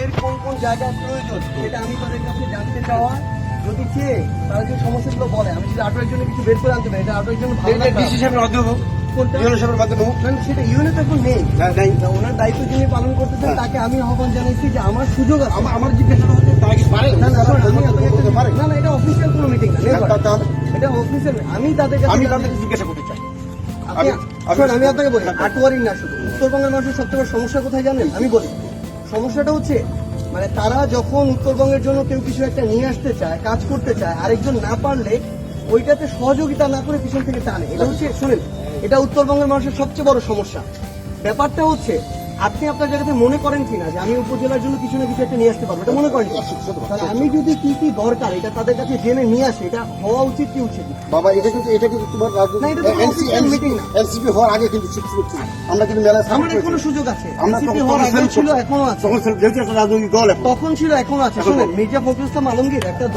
এর কোন কোন জায়গায় প্রয়োজন সেটা আমি তাদের কাছে জানতে চাওয়া, যদি চেয়ে তারা যে সমস্যাগুলো বলে, আমি যদি আটোয়ার জন্য কিছু বের করে আনতে পারি, এটা আটোয়ার জন্য ভালো না। ডিসি সাহেবের মাধ্যমে হোক, কোনটা? ইউনো সাহেবের মাধ্যমে হোক। না, সেটা ইউনিট এখন নেই। নাই। না, ওনার দায়িত্ব যিনি পালন করতেছেন তাকে আমি আহ্বান জানাইছি যে আমার সুযোগ আছে। আমার জিজ্ঞাসা হচ্ছে তারা কি পারে? না, না, শোন, আমি আপনাকে একটা- পারে না, না, এটা অফিসিয়াল কোনো মিটিং না, never। তাহলে এটা অফিসিয়াল, আমি তাদের কাছে আমি তাদেরকে জিজ্ঞাসা করতে চাই। আমি আপনাকে বলি, আটোয়ারি না শুধু উত্তরবঙ্গের মানুষের সবচেয়ে বড় সমস্যা কোথায় জানেন? আমি বলি, সমস্যাটা হচ্ছে মানে তারা যখন উত্তরবঙ্গের জন্য কেউ কিছু একটা নিয়ে আসতে চায়, কাজ করতে চায়, আরেকজন না পারলে ওইটাতে সহযোগিতা না করে পিছন থেকে টানে। এটা হচ্ছে, শোনেন, এটা উত্তরবঙ্গের মানুষের সবচেয়ে বড় সমস্যা। ব্যাপারটা হচ্ছে, আপনি আপনার জায়গাতে মনে করেন কিনা যে আমি উপজেলার জন্য কিছু না কিছু একটা নিয়ে আসতে পারবো, এটা মনে করেন কিনা? তাহলে আমি যদি কি কি দরকার এটা তাদের কাছে জেনে নিয়ে আসি, এটা হওয়া উচিত কি উচিত না? বাবা, এটা কিন্তু তোমার না, এটা তো official meeting না। এনসিপি হওয়ার আগে কিন্তু ঠিক ছিল। আমরা কিন্তু মেলায় আমার এখনো সুযোগ আছে, আমরা NCP তখন হওয়ার আগেও ছিল, এখনো আছে। তখন যেহেতু একটা রাজনৈতিক দল এখন তখন ছিল, এখনো আছে। শুনুন, মির্জা ফখরুল ইসলাম আলমগীর একটা